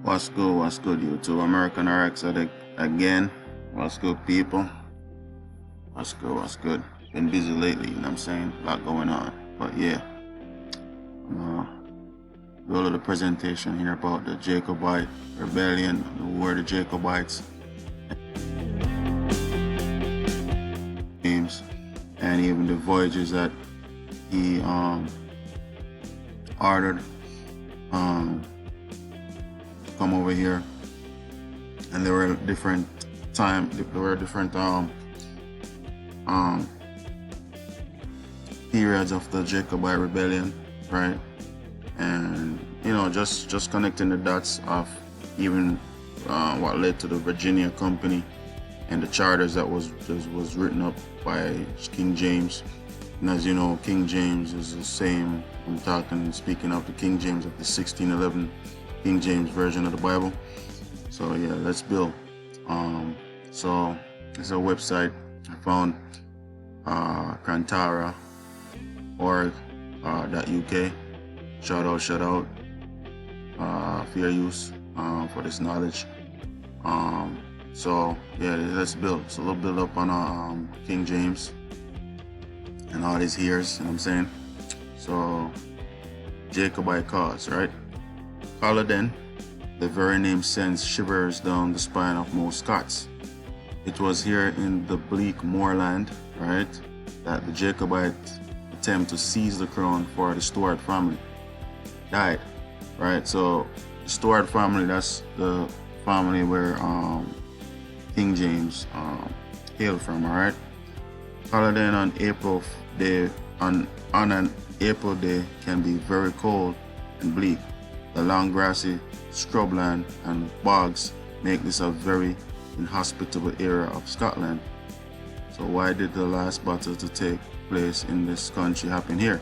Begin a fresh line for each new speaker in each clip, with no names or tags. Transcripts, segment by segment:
What's good, YouTube? American RX Addict again. What's good, people? What's good? Been busy lately, you know what I'm saying? A lot going on. But yeah, do a little presentation here about the Jacobite rebellion, who were the Jacobites, names, and even the voyages that he ordered come over here. And there were different periods of the Jacobite rebellion, right? And just connecting the dots of even what led to the Virginia Company and the charters that was written up by King James. And as you know, King James is the same. Speaking of the King James of the 1611 King James version of the Bible. So yeah, let's build. So it's a website I found, Kantara.org.uk. Shout out, fair use for this knowledge. So yeah, let's build. So we'll build up on King James and all his years, you know what I'm saying? So Jacobite cause, right? Culloden, the very name sends shivers down the spine of most Scots. It was here in the bleak moorland, right, that the Jacobite attempt to seize the crown for the Stuart family died, right? So the Stuart family, that's the family where King James hailed from, all right? Culloden on an April day can be very cold and bleak. The long grassy scrubland and bogs make this a very inhospitable area of Scotland. So why did the last battle to take place in this country happen here?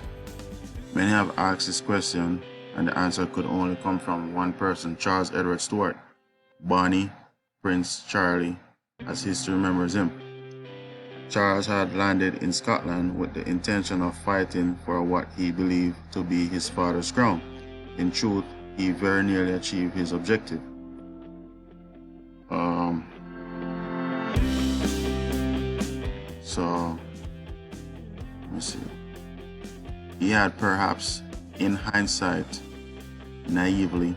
Many have asked this question, and the answer could only come from one person, Charles Edward Stuart, Bonnie Prince Charlie, as history remembers him. Charles had landed in Scotland with the intention of fighting for what he believed to be his father's crown. In truth, he very nearly achieved his objective. So, let me see. He had perhaps, in hindsight, naively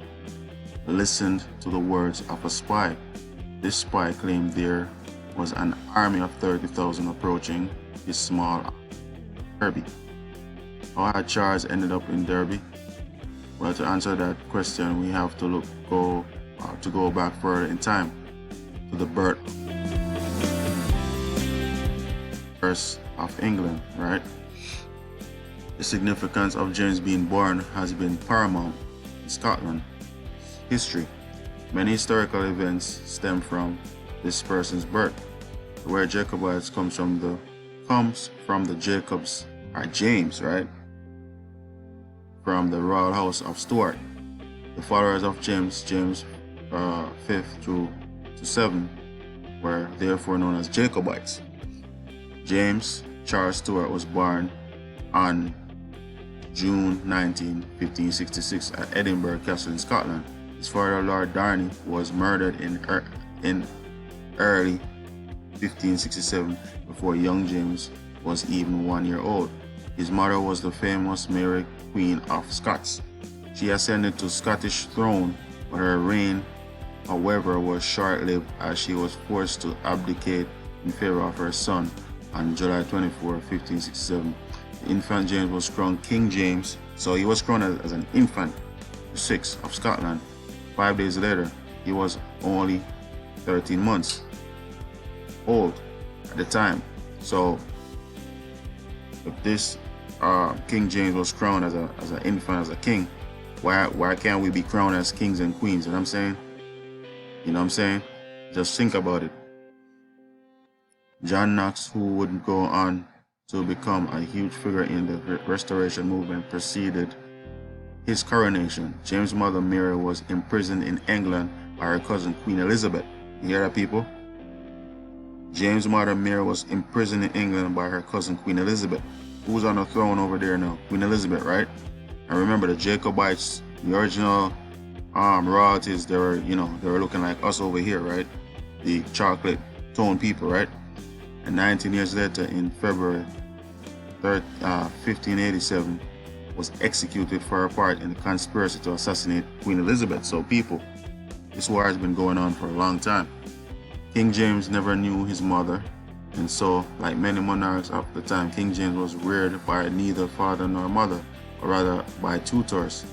listened to the words of a spy. This spy claimed there was an army of 30,000 approaching his small Derby. How had Charles ended up in Derby? Well, to answer that question, we have to go back further in time to the birth of England, right? The significance of James being born has been paramount in Scotland history. Many historical events stem from this person's birth. The word Jacobites comes from the Jacobs, or James, right? From the royal house of Stuart. The followers of James 5th through to 7 were therefore known as Jacobites. James Charles Stuart was born on June 19, 1566 at Edinburgh Castle in Scotland. His father, Lord Darnley, was murdered in early 1567 before young James was even 1 year old. His mother was the famous Mary, Queen of Scots. She ascended to Scottish throne, but her reign, however, was short-lived as she was forced to abdicate in favor of her son on July 24, 1567. The infant James was crowned King James, so he was crowned as an infant, the 6th of Scotland. 5 days later, he was only 13 months old at the time. So if this King James was crowned as an infant, as a king, why can't we be crowned as kings and queens? You know what I'm saying? You know what I'm saying? Just think about it. John Knox, who would go on to become a huge figure in the Restoration movement, preceded his coronation. James' mother Mary was imprisoned in England by her cousin Queen Elizabeth. You hear that, people? James' mother Mary was imprisoned in England by her cousin Queen Elizabeth. Who's on the throne over there now? Queen Elizabeth, right? And remember, the Jacobites, the original royalties, they were, they were looking like us over here, right? The chocolate tone people, right? And 19 years later, in February 3rd, 1587, was executed for a part in the conspiracy to assassinate Queen Elizabeth. So people, this war has been going on for a long time. King James never knew his mother, and so, like many monarchs of the time, King James was reared by neither father nor mother, or rather by tutors.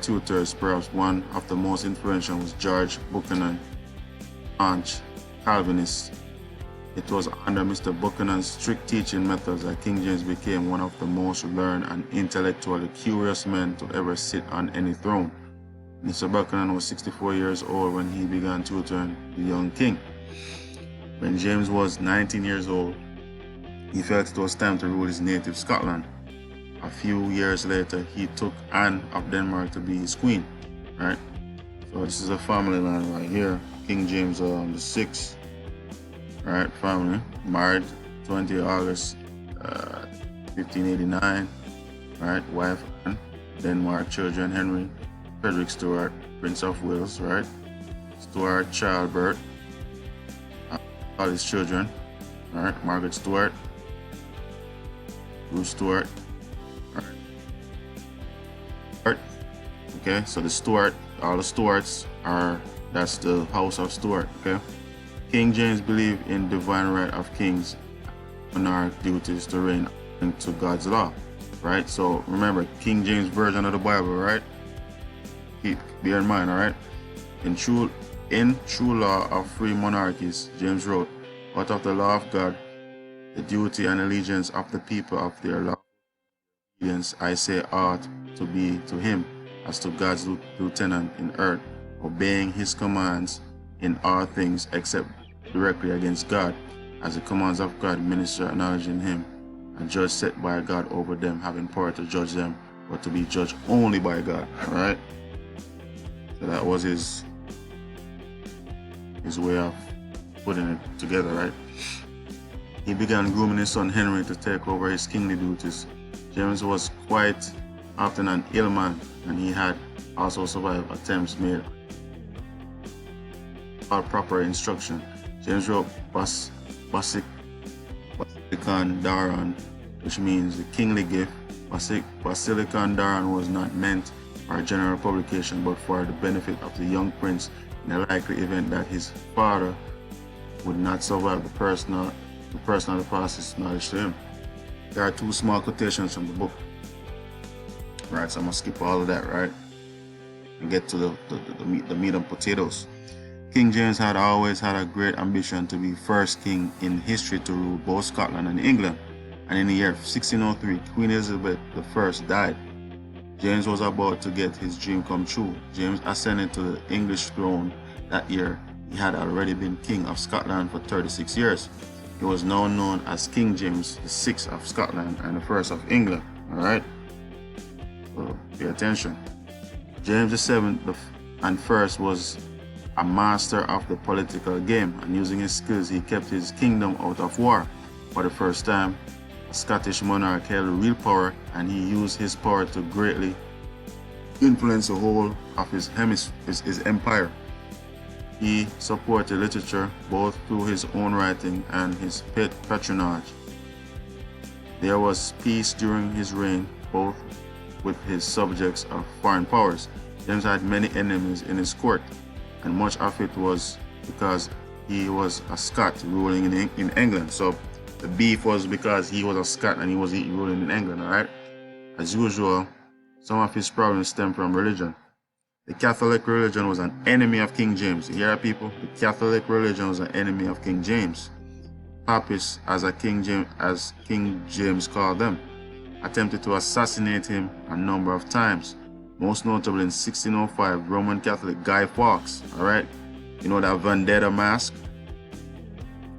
Tutors, perhaps one of the most influential was George Buchanan, staunch Calvinist. It was under Mr. Buchanan's strict teaching methods that King James became one of the most learned and intellectually curious men to ever sit on any throne. Mr. Buchanan was 64 years old when he began tutoring the young king. When James was 19 years old, he felt it was time to rule his native Scotland. A few years later, he took Anne of Denmark to be his queen, right? So this is a family line right here. King James the 6th, right? Family, married 20 August 1589, right? Wife Anne, Denmark, children Henry, Frederick Stuart, Prince of Wales, right? Stuart childbirth, all his children, right? Margaret Stuart, Bruce Stuart. Okay, so the Stuart, all the Stuarts that's the house of Stuart. Okay, King James believed in divine right of kings, monarch duties to reign according to God's law, right? So remember, King James version of the Bible, right? Bear in mind, all right? In true law of free monarchies, James wrote, out of the law of God, the duty and allegiance of the people of their law, obedience, I say, ought to be to him as to God's lieutenant in earth, obeying his commands in all things except directly against God, as the commands of God, minister acknowledging him, and judge set by God over them, having power to judge them, but to be judged only by God. Alright? So that was his way of putting it together, right? He began grooming his son Henry to take over his kingly duties. James was quite often an ill man, and he had also survived attempts made without proper instruction. James wrote Basilicon Daran, which means the kingly gift. Basilicon Daran was not meant for a general publication, but for the benefit of the young prince in the likely event that his father would not survive the personal deposits knowledge to him. There are two small quotations from the book. Right, so I'm gonna skip all of that, right, and get to the meat and potatoes. King James had always had a great ambition to be first king in history to rule both Scotland and England, and in the year 1603, Queen Elizabeth I died. James was about to get his dream come true. James ascended to the English throne that year. He had already been king of Scotland for 36 years. He was now known as King James VI of Scotland and the first of England. All right. So pay attention. James VII and first was a master of the political game, and using his skills he kept his kingdom out of war. For the first time, a Scottish monarch held real power, and he used his power to greatly influence the whole of his empire. He supported literature both through his own writing and his patronage. There was peace during his reign, both with his subjects of foreign powers. James had many enemies in his court, and much of it was because he was a Scot ruling in England. So the beef was because he was a Scot and he was ruling in England, alright? As usual, some of his problems stem from religion. The Catholic religion was an enemy of King James. You hear that, people? The Catholic religion was an enemy of King James. Papists, as King James called them, attempted to assassinate him a number of times. Most notably in 1605, Roman Catholic Guy Fawkes, alright? You know that vendetta mask?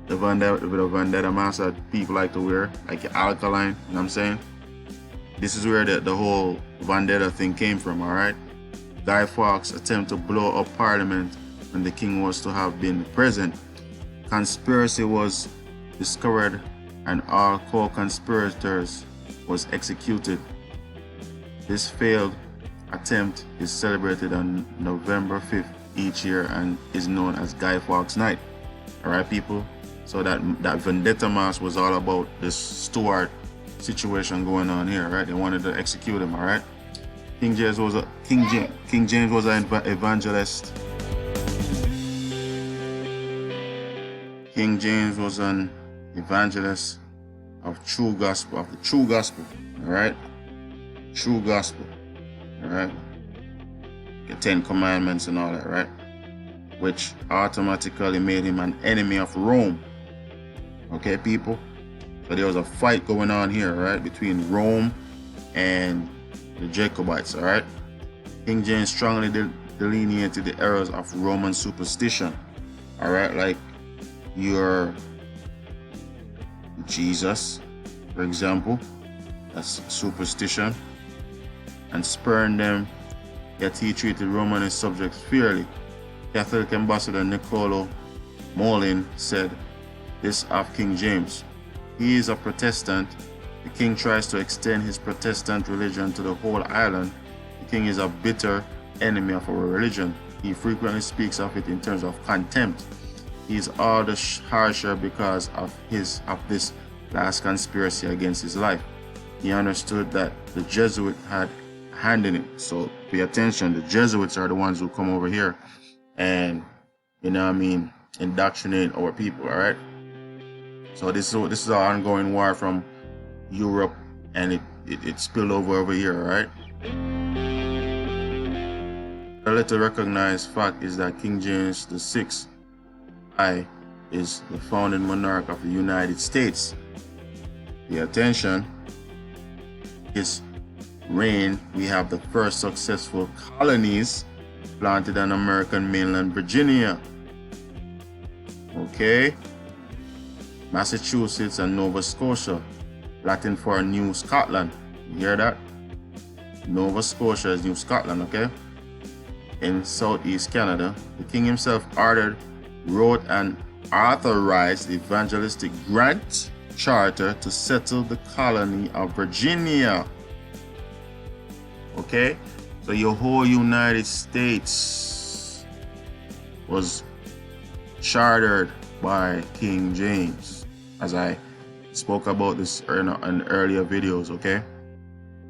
The vendetta mask that people like to wear, like alkaline, you know what I'm saying? This is where the whole vendetta thing came from, alright? Guy Fawkes attempted to blow up Parliament when the king was to have been present. Conspiracy was discovered and all co-conspirators was executed. This failed attempt is celebrated on November 5th each year and is known as Guy Fawkes Night. Alright, people? So that Vendetta Mass was all about this Stuart situation going on here, right? They wanted to execute him, alright? King James was an evangelist. King James was an evangelist of the true gospel, alright? True gospel, alright? The 10 Commandments and all that, right? Which automatically made him an enemy of Rome. Okay, people? So there was a fight going on here, right? Between Rome and the Jacobites, alright? King James strongly delineated the errors of Roman superstition, alright? Like your Jesus, for example, that's superstition, and spurned them, yet he treated Romanist subjects fairly. Catholic ambassador Niccolo Molin said this of King James: he is a Protestant. The king tries to extend his Protestant religion to the whole island. The king is a bitter enemy of our religion. He frequently speaks of it in terms of contempt. He is all the harsher because of this last conspiracy against his life. He understood that the Jesuit had a hand in it. So pay attention, the Jesuits are the ones who come over here and, you know what I mean, indoctrinate our people, alright? So this is an ongoing war from Europe, and it spilled over here, alright? A little recognized fact is that King James VI is the founding monarch of the United States. Pay attention. His reign, we have the first successful colonies planted on American mainland Virginia. Okay? Massachusetts and Nova Scotia, Latin for New Scotland. You hear that? Nova Scotia is New Scotland, okay? In southeast Canada, the king himself wrote and authorized the evangelistic grant charter to settle the colony of Virginia. Okay? So your whole United States was chartered by King James, as I spoke about this in earlier videos, okay?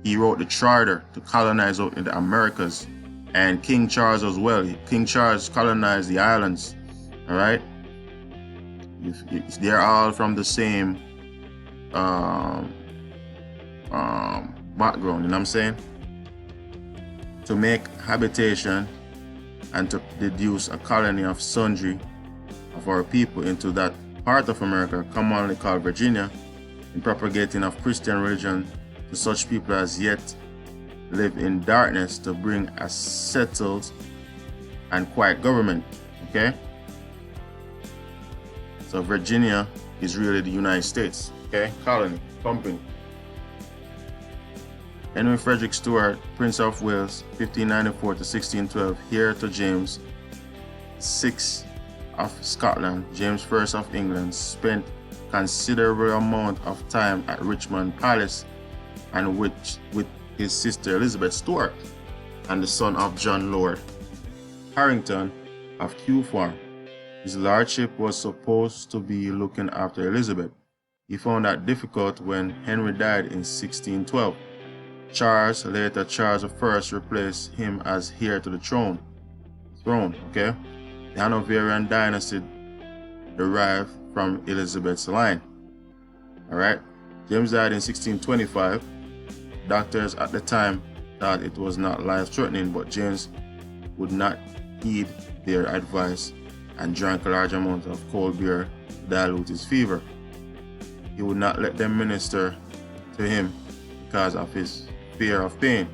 He wrote the charter to colonize out in the Americas, and King Charles as well. King Charles colonized the islands, all right? They're all from the same background, you know what I'm saying? To make habitation and to deduce a colony of sundry of our people into that part of America commonly called Virginia, in propagating of Christian religion to such people as yet live in darkness, to bring a settled and quiet government. Okay? So Virginia is really the United States, okay? Colony, company. Henry Frederick Stuart, Prince of Wales, 1594 to 1612, heir to James VI of Scotland, James I of England, spent considerable amount of time at Richmond Palace and with his sister Elizabeth Stuart and the son of John Lord Harrington of Kew Farm. His lordship was supposed to be looking after Elizabeth. He found that difficult when Henry died in 1612. Charles, later Charles I, replaced him as heir to the throne. Okay? The Hanoverian dynasty derived from Elizabeth's line. Alright? James died in 1625. Doctors at the time thought it was not life-threatening, but James would not heed their advice and drank a large amount of cold beer to dilute his fever. He would not let them minister to him because of his fear of pain.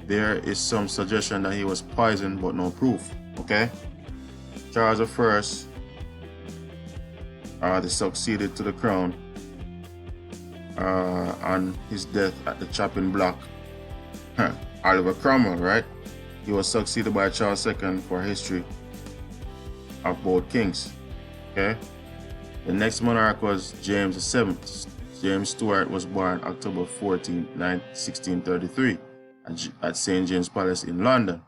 There is some suggestion that he was poisoned, but no proof. Okay? Charles I succeeded to the crown on his death at the chopping block. Oliver Cromwell, right? He was succeeded by Charles II for history of both kings. Okay? The next monarch was James VII. James Stuart was born October 14, 1633. at St. James Palace in London.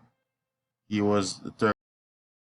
He was the third